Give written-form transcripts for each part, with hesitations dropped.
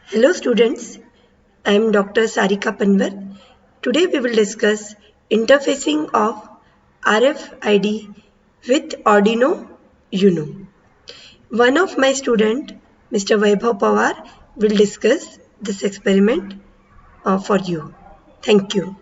Hello students, I am Dr. Sarika Panwar. Today we will discuss interfacing of RFID with Arduino Uno. One of my student, Mr. Vaibhav Pawar, will discuss this experiment for you. Thank you.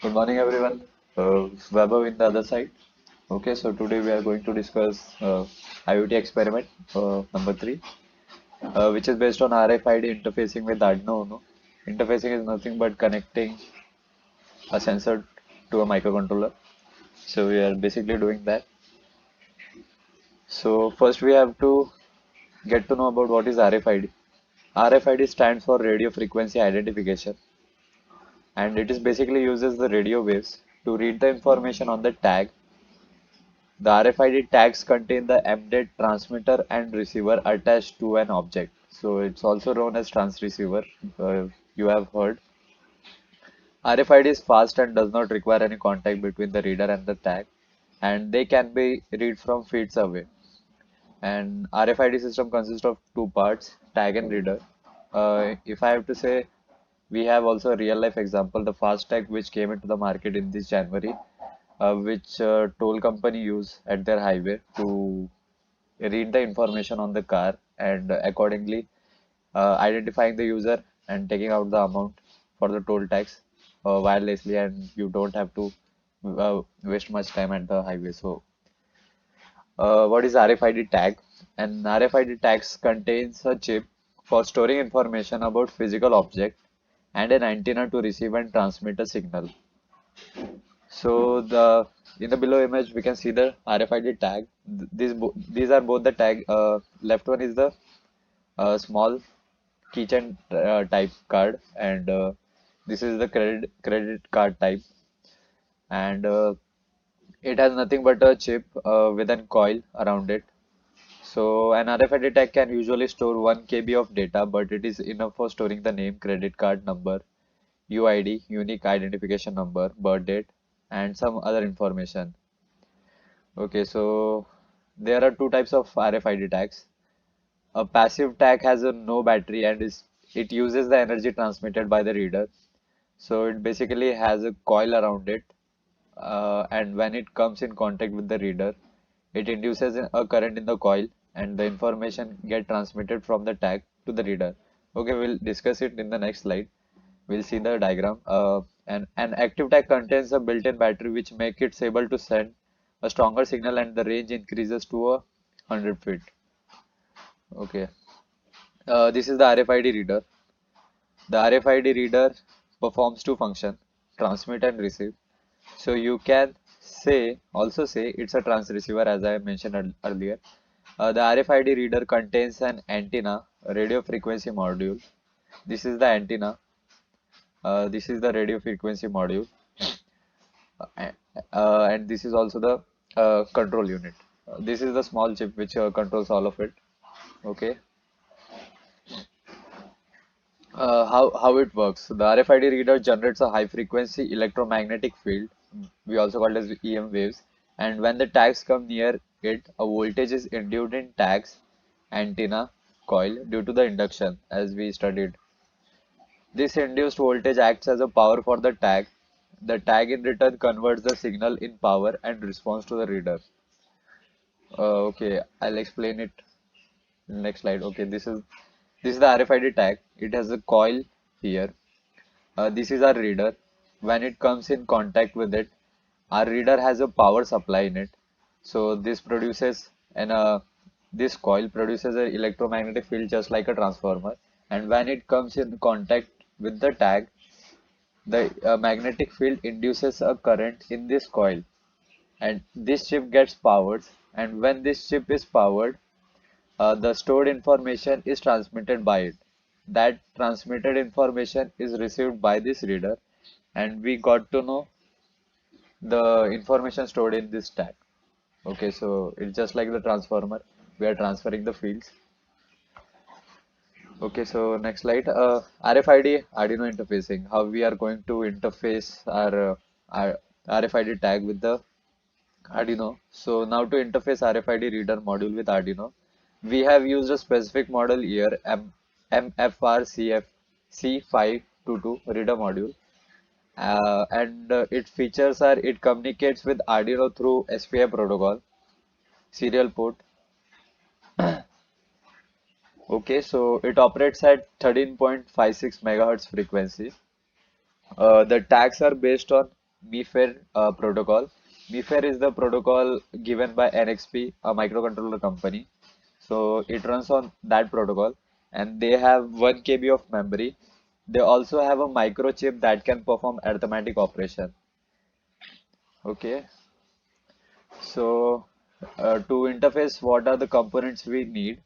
Good morning, everyone. Vaibhav in the other side. Okay, so today we are going to discuss IoT experiment number three, which is based on RFID interfacing with Arduino Uno. Interfacing is nothing but connecting a sensor to a microcontroller. So we are basically doing that. So first we have to get to know about what is RFID. RFID stands for radio frequency identification, and it is basically uses the radio waves to read the information on the tag. The RFID tags contain the embedded transmitter and receiver attached to an object. So it's also known as transceiver. You have heard. RFID is fast and does not require any contact between the reader and the tag, and they can be read from feet away. And RFID system consists of two parts, tag and reader. If I have to say, we have also a real life example, the FASTag, which came into the market in this January, which toll company use at their highway to read the information on the car and accordingly identifying the user and taking out the amount for the toll tax wirelessly, and you don't have to waste much time at the highway. So what is RFID tag? An RFID tags contains a chip for storing information about physical object and an antenna to receive and transmit a signal. So in the below image we can see the RFID tag. These are both the tag. Left one is the small keychain type card, and this is the credit card type, and it has nothing but a chip with an coil around it. So an RFID tag can usually store 1 KB of data, but it is enough for storing the name, credit card number, UID, unique identification number, birth date, and some other information. Okay, so there are two types of RFID tags. A passive tag has a no battery and it uses the energy transmitted by the reader. So it basically has a coil around it, and when it comes in contact with the reader, it induces a current in the coil, and the information get transmitted from the tag to the reader. Okay, we'll discuss it in the next slide. We'll see the diagram. And an active tag contains a built-in battery which make it able to send a stronger signal, and the range increases to 100 feet. Okay. This is the RFID reader. The RFID reader performs two functions, transmit and receive. So you can also say it's a transceiver as I mentioned earlier. The RFID reader contains an antenna, a radio frequency module. This is the antenna. This is the radio frequency module. Uh, and this is also the control unit. This is the small chip which controls all of it. Okay. How it works. The RFID reader generates a high frequency electromagnetic field, we also call it as EM waves, and when the tags come near it, a voltage is induced in tags antenna coil due to the induction, as we studied. This induced voltage acts as a power for the tag. The tag in return converts the signal in power and response to the reader. Okay, I'll explain it in next slide. Okay, this is the RFID tag. It has a coil here. This is our reader. When it comes in contact with it, our reader has a power supply in it. So this coil produces an electromagnetic field just like a transformer. And when it comes in contact with the tag, the magnetic field induces a current in this coil. And this chip gets powered. And when this chip is powered, the stored information is transmitted by it. That transmitted information is received by this reader, and we got to know the information stored in this tag. Okay, so it's just like the transformer. We are transferring the fields. Okay, so next slide. RFID Arduino interfacing. How we are going to interface our RFID tag with the Arduino. So now to interface RFID reader module with Arduino, we have used a specific model here, MFRCF C522 reader module. And its features are it communicates with Arduino through SPI protocol, serial port. Okay, so it operates at 13.56 megahertz frequency. The tags are based on MIFARE protocol. MIFARE is the protocol given by NXP, a microcontroller company. So it runs on that protocol, and they have 1 KB of memory. They also have a microchip that can perform arithmetic operation. Okay, so to interface, what are the components we need?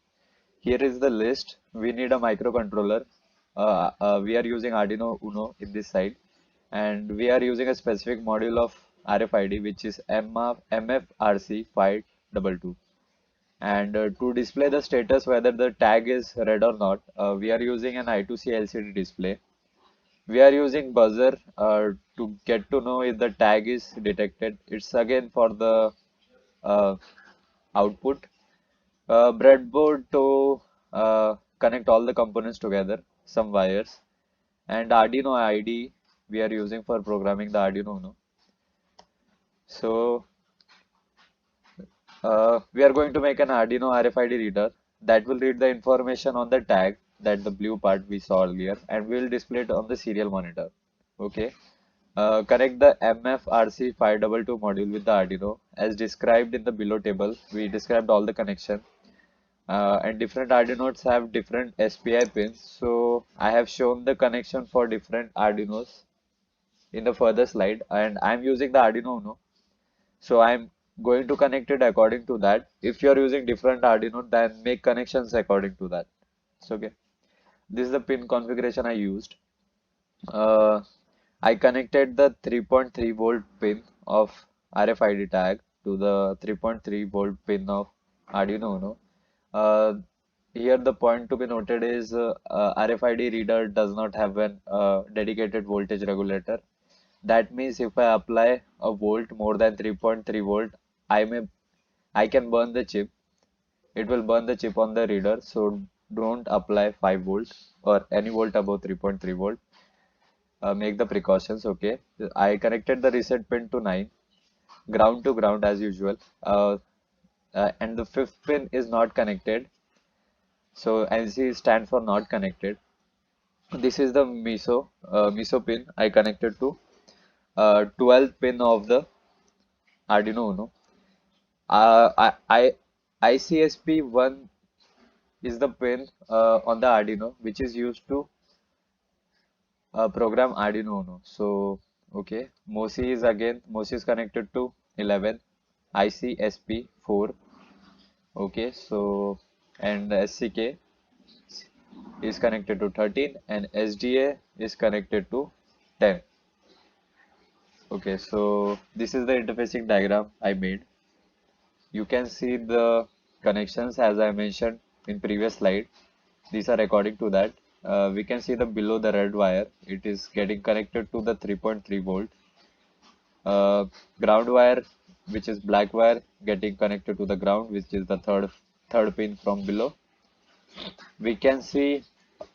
Here is the list. We need a microcontroller. We are using Arduino Uno in this side, and we are using a specific module of RFID, which is MFRC522. And to display the status whether the tag is read or not, we are using an I2C LCD display. We are using buzzer to get to know if the tag is detected. It's again for the uh, output. Breadboard to connect all the components together, some wires, and Arduino IDE we are using for programming the Arduino Uno. So we are going to make an Arduino RFID reader that will read the information on the tag, that the blue part we saw earlier, and we will display it on the serial monitor. Okay. Connect the MFRC522 module with the Arduino as described in the below table. We described all the connection. And different Arduinos have different SPI pins. So I have shown the connection for different Arduinos in the further slide, and I'm using the Arduino Uno. So I'm going to connect it according to that. If you're using different Arduino, then make connections according to that. So okay, this is the pin configuration I used. Uh, I connected the 3.3 volt pin of RFID tag to the 3.3 volt pin of Arduino Uno. Uh, Here the point to be noted is RFID reader does not have an dedicated voltage regulator. That means if I apply a volt more than 3.3 volt, I may I can burn the chip. It will burn the chip on the reader. So don't apply 5 volts or any volt above 3.3 volt. Make the precautions. Okay. I connected the reset pin to 9, ground to ground as usual. And the fifth pin is not connected. So NC stand for not connected. This is the MISO pin I connected to 12th pin of the Arduino Uno. ICSP1 is the pin on the Arduino which is used to program Arduino Uno. So okay, MOSI is connected to 11, ICSP4. Okay, so and SCK is connected to 13 and SDA is connected to 10. Okay, so this is the interfacing diagram I made. You can see the connections as I mentioned in previous slide. These are according to that. We can see the below the red wire. It is getting connected to the 3.3 volt. Uh, Ground wire, which is black wire, getting connected to the ground, which is the third pin from below. We can see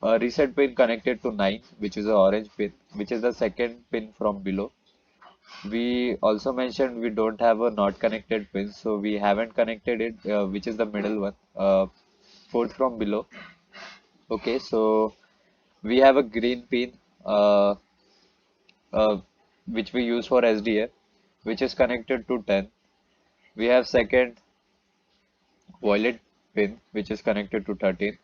a reset pin connected to 9, which is the orange pin, which is the second pin from below. We also mentioned we don't have a not connected pin, so we haven't connected it, which is the middle one, fourth from below. Okay, so we have a green pin, uh, uh, which we use for SDA, which is connected to 10. We have second violet pin, which is connected to 13.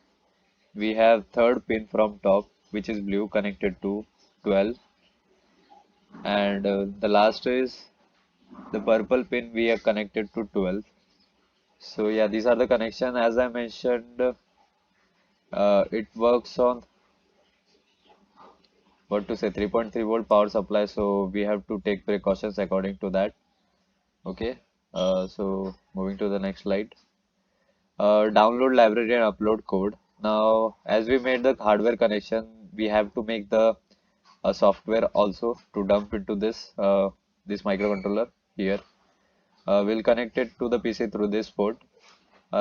We have third pin from top, which is blue, connected to 12. And the last is the purple pin we are connected to 12. So yeah, these are the connection. As I mentioned, it works on what to say 3.3 volt power supply. So we have to take precautions according to that. Okay. So moving to the next slide. Download library and upload code. Now, as we made the hardware connection, we have to make the software also to dump into this microcontroller here. We'll connect it to the PC through this port.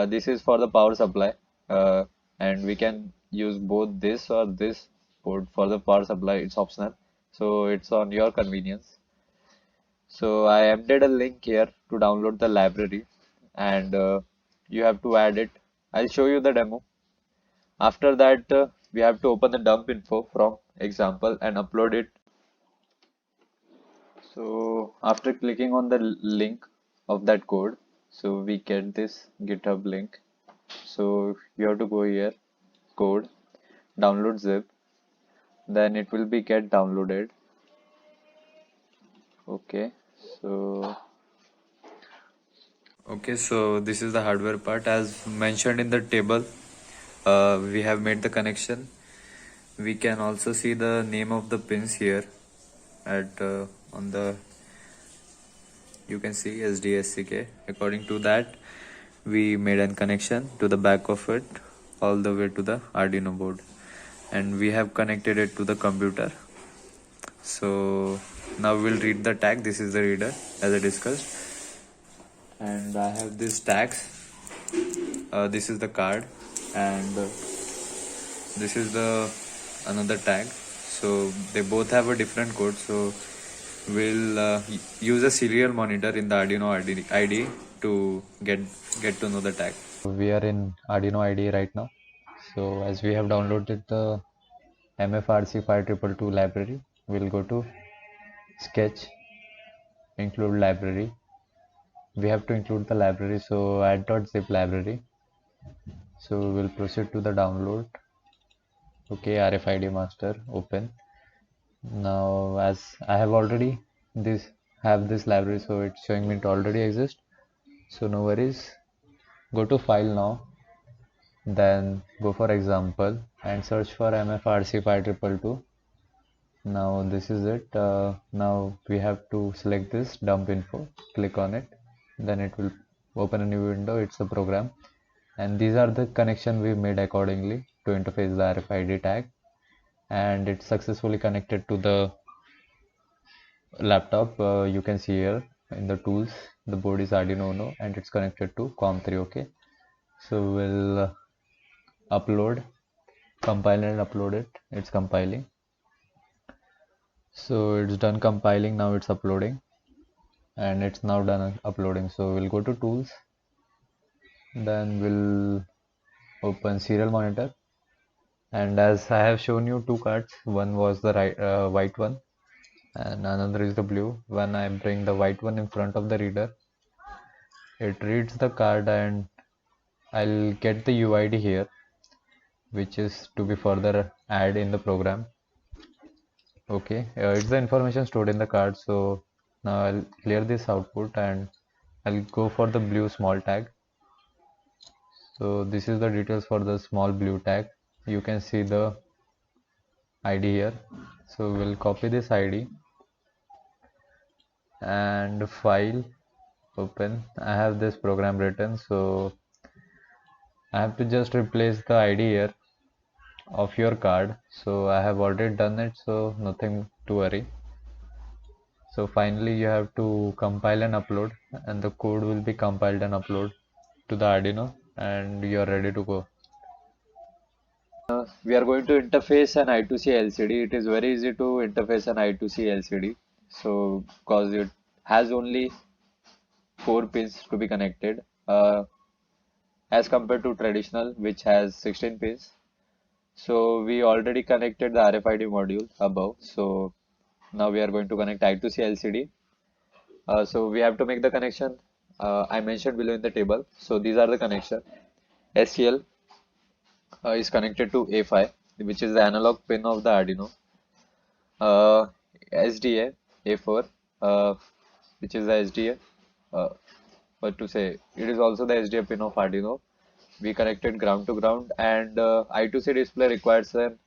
This is for the power supply, and we can use both this or this port for the power supply. It's optional, so it's on your convenience. So I embedded a link here to download the library, and you have to add it. I'll show you the demo. After that, we have to open the dump info from example and upload it. So after clicking on the link of that code, so we get this GitHub link. So you have to go here, code, download zip, then it will be get downloaded. Okay, so so this is the hardware part. As mentioned in the table, we have made the connection. We can also see the name of the pins here at on the, you can see SDSCK. According to that, we made a connection to the back of it all the way to the Arduino board, and we have connected it to the computer. So now we'll read the tag. This is the reader as I discussed, and I have these tags. This is the card, and this is the another tag. So they both have a different code. So we'll use a serial monitor in the Arduino IDE to get to know the tag. We are in Arduino IDE right now. So as we have downloaded the MFRC 5222 library, we'll go to Sketch, include library. We have to include the library, so add.zip library. So we'll proceed to the download. Okay, RFID master, open. Now as I have already have this library, so it's showing me it already exists. So no worries. Go to file now, then go for example and search for MFRC 5222. Now this is it. Now we have to select this dump info, click on it, then it will open a new window. It's a program, and these are the connection we made accordingly to interface the RFID tag, and it's successfully connected to the laptop. You can see here in the tools, the board is Arduino Uno and it's connected to COM3. Okay, so we'll upload, compile and upload it. It's compiling. So it's done compiling. Now it's uploading, and it's now done uploading. So we'll go to tools, then we'll open serial monitor, and as I have shown you two cards, one was the white one and another is the blue. When I bring the white one in front of the reader, it reads the card and I'll get the UID here, which is to be further add in the program. Okay, it's the information stored in the card. So now I'll clear this output and I'll go for the blue small tag. So this is the details for the small blue tag. You can see the ID here. So we'll copy this ID and file, open. I have this program written, so I have to just replace the ID here of your card. So I have already done it, so nothing to worry. So finally you have to compile and upload, and the code will be compiled and upload to the Arduino, and you are ready to go. We are going to interface an I2C LCD. It is very easy to interface an I2C LCD. So because it has only 4 pins to be connected, as compared to traditional which has 16 pins. So we already connected the RFID module above. So now we are going to connect I2C LCD. So we have to make the connection I mentioned below in the table. So these are the connection. SCL is connected to A5, which is the analog pin of the Arduino. SDA A4, which is the SDA. What to say? It is also the SDA pin of Arduino. We connected ground to ground, and I2C display requires an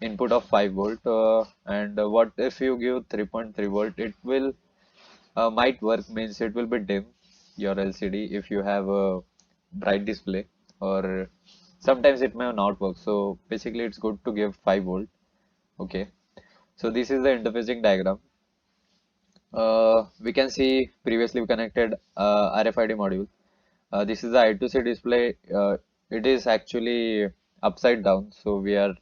input of 5 volt. And what if you give 3.3 volt? It will might work, means it will be dim your LCD if you have a bright display, or sometimes it may not work. So basically it's good to give 5 volt. Okay, so this is the interfacing diagram. We can see previously we connected RFID module. This is the I2C display. It is actually upside down, so we are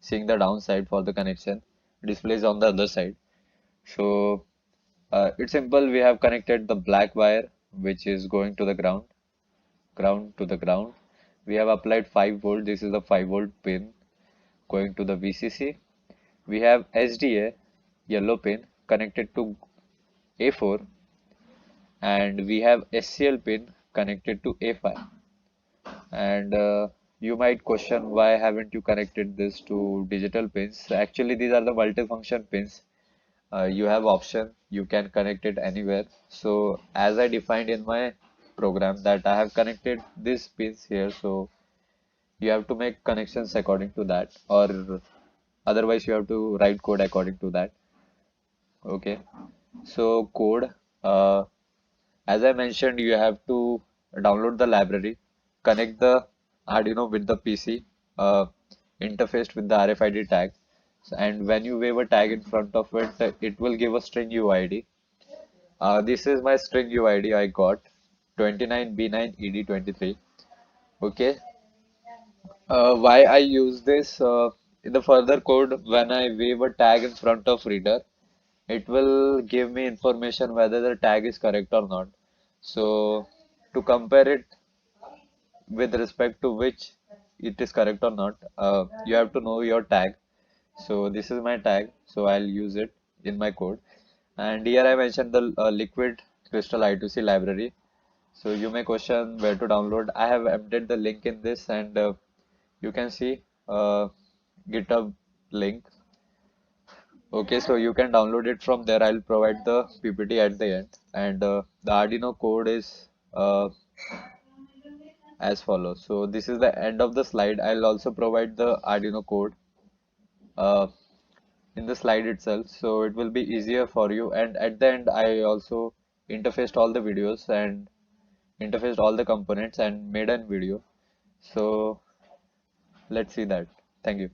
seeing the downside for the connection. Display is on the other side. So it's simple. We have connected the black wire, which is going to the ground to the ground. We have applied 5 volt. This is the 5 volt pin going to the VCC. We have SDA yellow pin connected to A4, and we have SCL pin connected to A5. And you might question, why haven't you connected this to digital pins? Actually, these are the multifunction pins. You have option, you can connect it anywhere. So as I defined in my program that I have connected these pins here, so you have to make connections according to that, or otherwise you have to write code according to that. Okay, so code, uh, as I mentioned, you have to download the library, connect the Arduino with the PC, interfaced with the RFID tag. And when you wave a tag in front of it, it will give a string UID. This is my string UID I got, 29B9ED23. Okay. Why I use this? In the further code, when I wave a tag in front of reader, it will give me information whether the tag is correct or not. So to compare it with respect to which it is correct or not, you have to know your tag. So this is my tag, so I'll use it in my code. And here I mentioned the liquid crystal I2C library. So you may question where to download. I have embedded the link in this, and you can see GitHub link. Okay, so you can download it from there. I'll provide the PPT at the end, and the Arduino code is as follows. So this is the end of the slide. I'll also provide the Arduino code uh, in the slide itself, so it will be easier for you. And at the end, I also interfaced all the videos and interfaced all the components and made a video. So let's see that. Thank you.